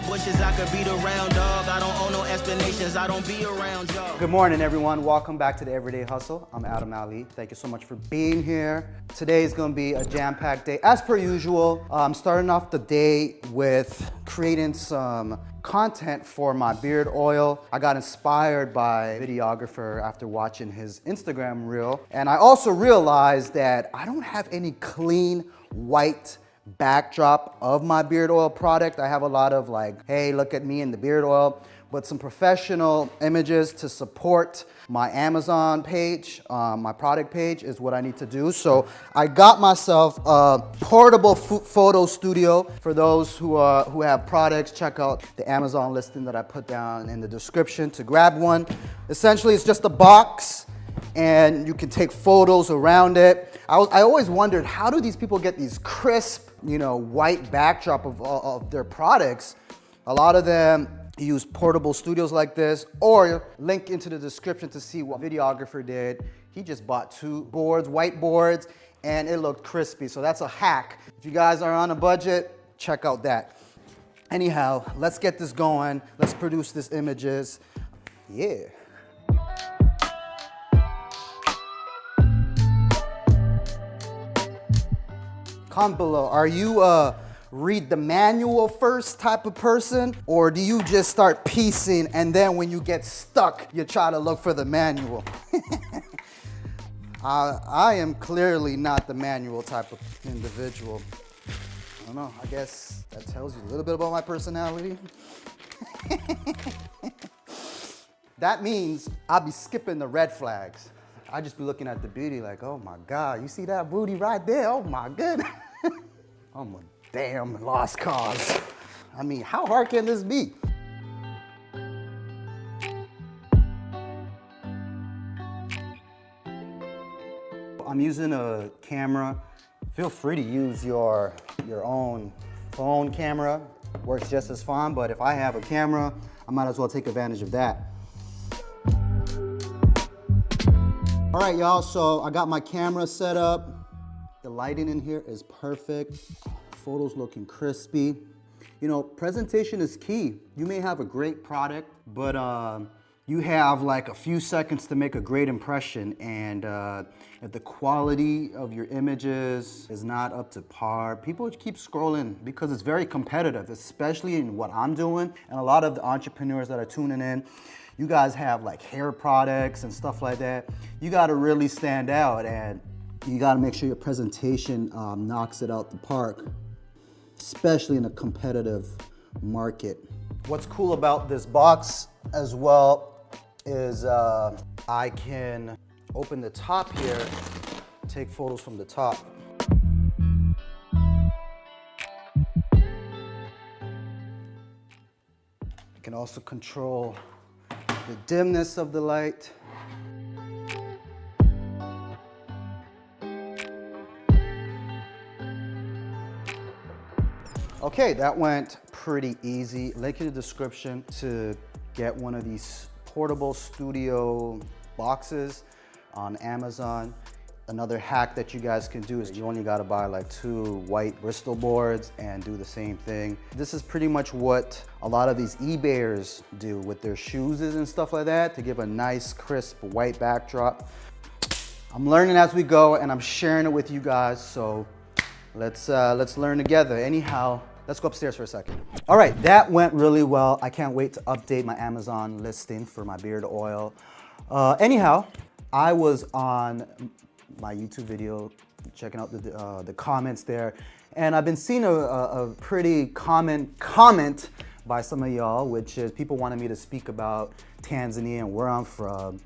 bushes, I could beat around, dog. I don't owe no explanations, I don't be around, y'all. Good morning, everyone. Welcome back to the Everyday Hustle. I'm Adam Ali. Thank you so much for being here. Today is going to be a jam-packed day. As per usual, I'm starting off the day with creating some content for my beard oil. I got inspired by a videographer after watching his Instagram reel. And I also realized that I don't have any clean white backdrop of my beard oil product. I have a lot of like, hey, look at me in the beard oil, but some professional images to support my Amazon page, my product page is what I need to do. So I got myself a portable photo studio. For those who have products, check out the Amazon listing that I put down in the description to grab one. Essentially, it's just a box and you can take photos around it. I always wondered, how do these people get these crisp, white backdrop of their products? A lot of them use portable studios like this, or link into the description to see what videographer did. He just bought 2 boards, white boards, and it looked crispy. So that's a hack. If you guys are on a budget, check out that. Anyhow, let's get this going. Let's produce these images. Yeah. Comment below, are you read the manual first type of person, or do you just start piecing and then when you get stuck, you try to look for the manual? I am clearly not the manual type of individual. I don't know, I guess that tells you a little bit about my personality. That means I'll be skipping the red flags. I just be looking at the beauty like, oh my God, you see that booty right there? Oh my goodness. I'm a damn lost cause. I mean, how hard can this be? I'm using a camera. Feel free to use your own phone camera. Works just as fine, but if I have a camera, I might as well take advantage of that. All right, y'all, so I got my camera set up. The lighting in here is perfect. Photos looking crispy. Presentation is key. You may have a great product, but you have like a few seconds to make a great impression. And if the quality of your images is not up to par, people keep scrolling because it's very competitive, especially in what I'm doing. And a lot of the entrepreneurs that are tuning in, you guys have like hair products and stuff like that. You gotta really stand out, and you gotta make sure your presentation knocks it out the park, especially in a competitive market. What's cool about this box as well is I can open the top here, take photos from the top. I can also control the dimness of the light. Okay, that went pretty easy. Link in the description to get one of these portable studio boxes on Amazon. Another hack that you guys can do is you only gotta buy like 2 white Bristol boards and do the same thing. This is pretty much what a lot of these eBayers do with their shoes and stuff like that, to give a nice crisp white backdrop. I'm learning as we go and I'm sharing it with you guys, so let's learn together. Anyhow, let's go upstairs for a second. All right, that went really well. I can't wait to update my Amazon listing for my beard oil. Anyhow, I was on my YouTube video, checking out the comments there, and I've been seeing a pretty common comment by some of y'all, which is people wanted me to speak about Tanzania and where I'm from.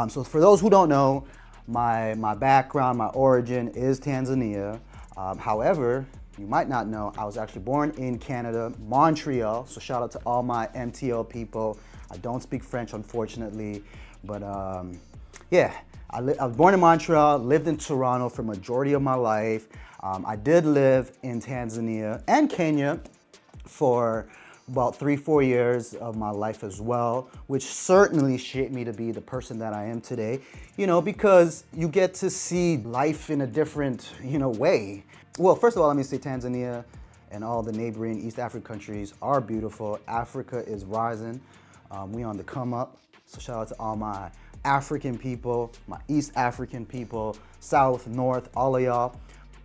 So for those who don't know, my background, my origin is Tanzania. However, you might not know, I was actually born in Canada, Montreal. So shout out to all my MTL people. I don't speak French, unfortunately, but yeah. I was born in Montreal, lived in Toronto for majority of my life. I did live in Tanzania and Kenya for about 3-4 years of my life as well, which certainly shaped me to be the person that I am today, because you get to see life in a different, way. Well, first of all, let me say Tanzania and all the neighboring East African countries are beautiful. Africa is rising. We on the come up. So shout out to all my African people, my East African people, South, North, all of y'all.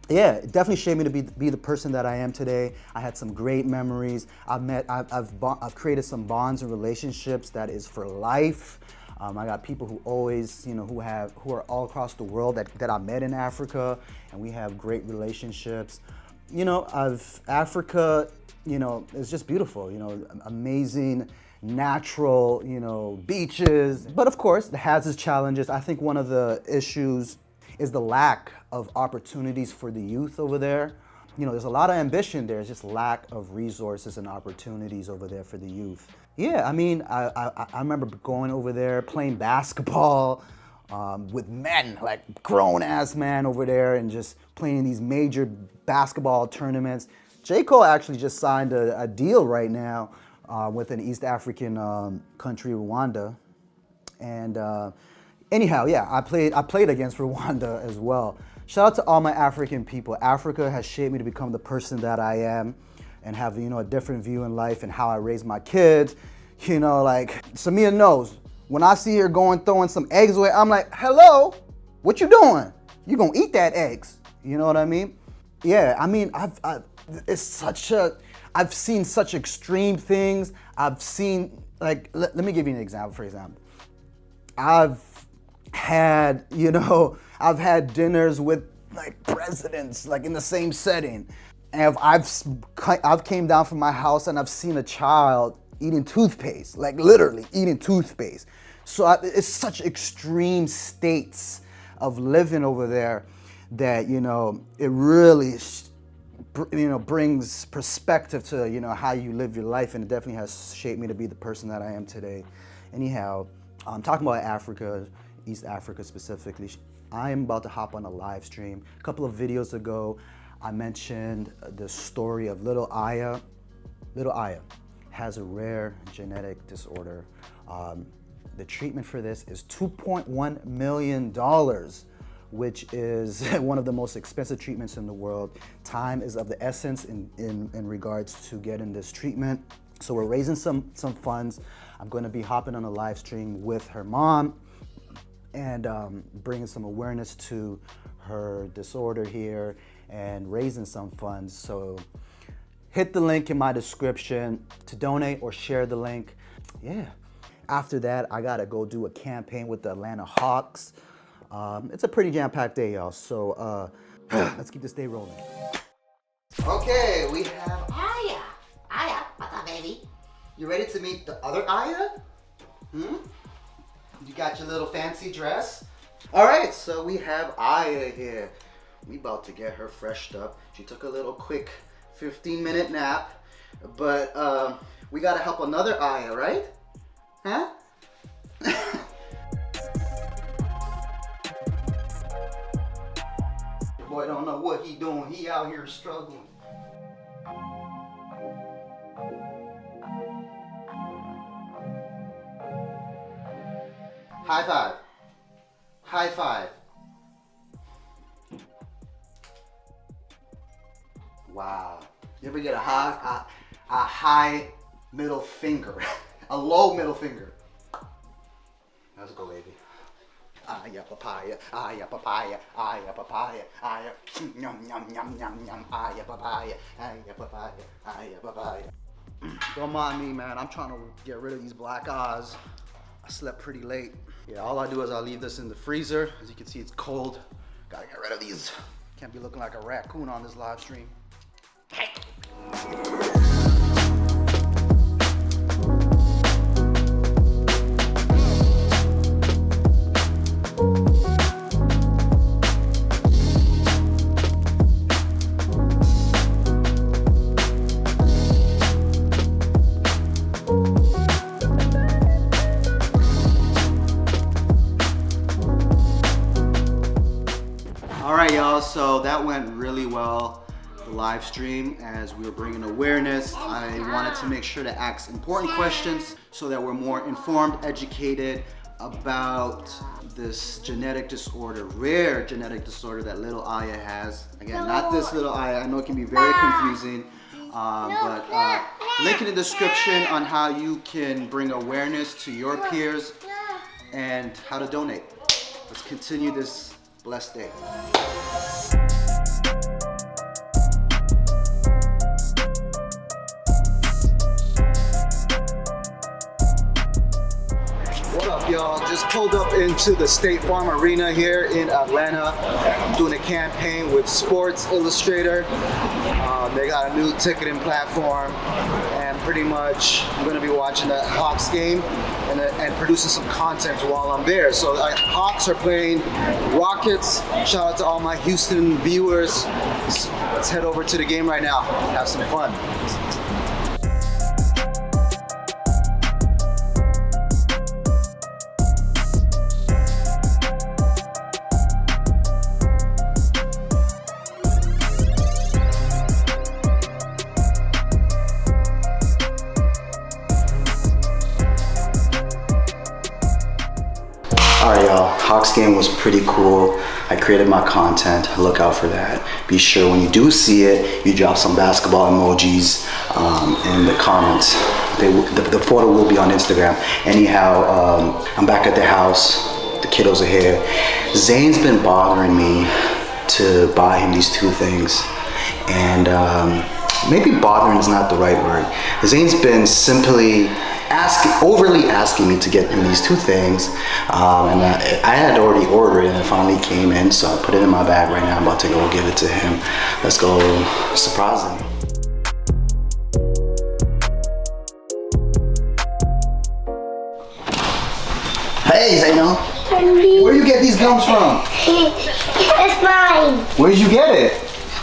Yeah, it definitely shaped me to be the person that I am today. I had some great memories. I've created some bonds and relationships that is for life. I got people who always, who are all across the world that I met in Africa, and we have great relationships. Africa, is just beautiful. Amazing natural, beaches. But of course, it has its challenges. I think one of the issues is the lack of opportunities for the youth over there. There's a lot of ambition there. It's just lack of resources and opportunities over there for the youth. Yeah, I remember going over there playing basketball with men, like grown-ass men over there, and just playing these major basketball tournaments. J. Cole actually just signed a deal right now with an East African country, Rwanda. And anyhow, yeah, I played against Rwanda as well. Shout out to all my African people. Africa has shaped me to become the person that I am and have, a different view in life and how I raise my kids. Like Samia knows, when I see her throwing some eggs away, I'm like, hello, what you doing? You gonna eat that eggs. You know what I mean? Yeah, I've seen such extreme things. I've seen, let me give you an example, for example. I've had dinners with presidents, in the same setting. And I've came down from my house and I've seen a child eating toothpaste, literally eating toothpaste. So it's such extreme states of living over there that, it really, brings perspective to, how you live your life, and it definitely has shaped me to be the person that I am today. Anyhow, talking about Africa, East Africa specifically, I am about to hop on a live stream. A couple of videos ago, I mentioned the story of little Aya. Little Aya has a rare genetic disorder. The treatment for this is $2.1 million, which is one of the most expensive treatments in the world. Time is of the essence in regards to getting this treatment. So we're raising some funds. I'm going to be hopping on a live stream with her mom and bringing some awareness to her disorder here and raising some funds. So hit the link in my description to donate or share the link. Yeah. After that, I gotta go do a campaign with the Atlanta Hawks. It's a pretty jam-packed day, y'all. So let's keep this day rolling. Okay, we have Aya. Aya, what's up, baby? You ready to meet the other Aya? You got your little fancy dress? All right, so we have Aya here. We about to get her freshed up. She took a little quick 15-minute nap, but we gotta help another Aya, right? Huh? Boy don't know what he doing. He out here struggling. High five. High five. Wow. You ever get a high middle finger? A low middle finger. Let's go, baby. Aya papaya, aya papaya, aya papaya, aya yum yum yum yum yum, aya papaya, aya papaya, aya papaya. Don't mind me, man. I'm trying to get rid of these black eyes. I slept pretty late. Yeah, all I do is I leave this in the freezer. As you can see, it's cold. Gotta get rid of these. Can't be looking like a raccoon on this live stream. Hey. So that went really well, the live stream, as we were bringing awareness. I wanted to make sure to ask important questions so that we're more informed, educated about this genetic disorder, rare genetic disorder that little Aya has. Again, not this little Aya. I know it can be very confusing. Link in the description on how you can bring awareness to your peers and how to donate. Let's continue this blessed day. What up, y'all? Just pulled up into the State Farm Arena here in Atlanta. I'm doing a campaign with Sports Illustrator. They got a new ticketing platform, and pretty much I'm going to be watching the Hawks game and producing some content while I'm there. So Hawks are playing Rockets. Shout out to all my Houston viewers. Let's head over to the game right now. Have some fun. Alright y'all, Hawks game was pretty cool. I created my content, look out for that. Be sure when you do see it, you drop some basketball emojis in the comments. The photo will be on Instagram. Anyhow, I'm back at the house, the kiddos are here. Zane's been bothering me to buy him these two things. And maybe bothering is not the right word. Zane's been simply overly asking me to get him these two things, and I had already ordered it and it finally came in, so I put it in my bag right now. I'm about to go give it to him. Let's go surprise him. Hey Zeno, where you get these gums from? It's mine. Where'd you get it?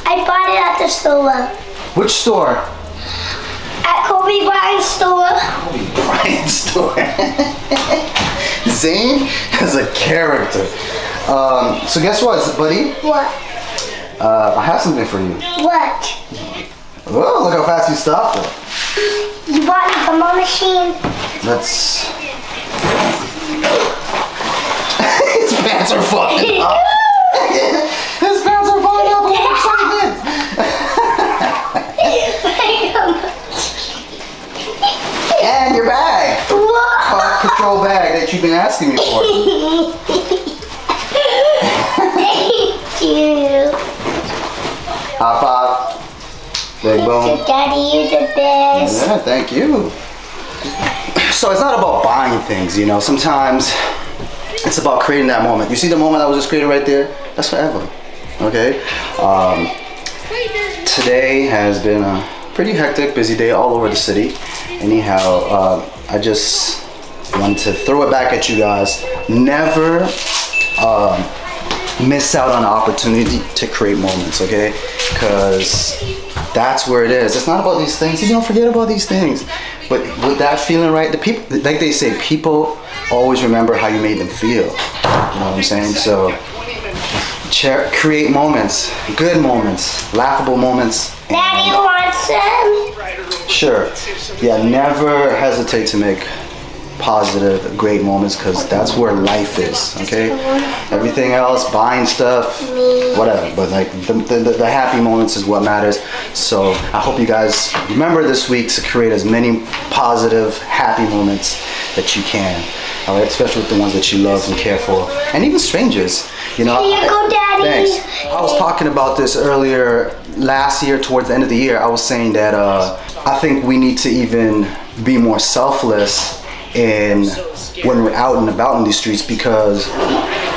I bought it at the store. Which store? At Kobe Bryant's store. Kobe Bryant store. Zane is a character. So guess what, buddy? What? I have something for you. What? Oh, look how fast you stopped it. You bought the demo machine? Let's... His pants are falling off. His pants are falling off. I'm excited. And your bag. Paw Patrol bag that you've been asking me for. Thank you. High five. Big boom. Daddy, you're the best. Yeah, thank you. So it's not about buying things, you know. Sometimes it's about creating that moment. You see the moment I was just creating right there? That's forever. Okay? Today has been a pretty hectic, busy day all over the city. Anyhow, I just want to throw it back at you guys. Never miss out on the opportunity to create moments, okay? Because that's where it is. It's not about these things. You don't forget about these things. But with that feeling right, the people, like they say, people always remember how you made them feel. You know what I'm saying? So create moments, good moments, laughable moments. Daddy wants some? Sure. Yeah, never hesitate to make positive, great moments, because that's where life is, okay? Everything else, buying stuff, whatever, but like the happy moments is what matters. So I hope you guys remember this week to create as many positive, happy moments that you can, all right? Especially with the ones that you love and care for, and even strangers, you know. Here you go, Daddy. Thanks. I was talking about this earlier last year, towards the end of the year. I was saying that I think we need to even be more selfless when we're out and about in these streets, because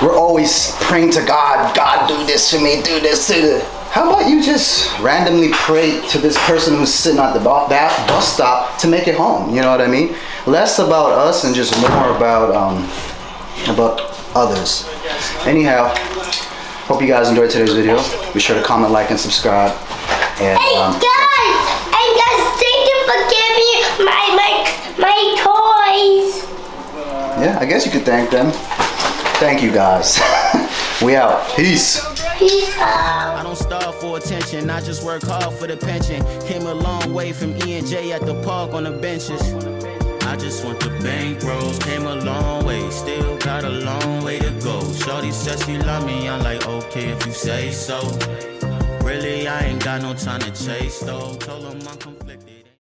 we're always praying to God, God, do this for me, do this, do this. How about you just randomly pray to this person who's sitting at the bus stop to make it home? You know what I mean? Less about us and just more about others. Anyhow, hope you guys enjoyed today's video. Be sure to comment, like, and subscribe. And, Hey guys, thank you for giving me my toys. Yeah, I guess you could thank them. Thank you guys. We out. Peace. Peace out. I don't starve for attention, I just work hard for the pension. Came a long way from E&J at the park on the benches. I just want the bankrolls, came a long way, still got a long way to go. Shorty says she love me, I'm like, okay if you say so. Really, I ain't got no time to chase though. Told 'em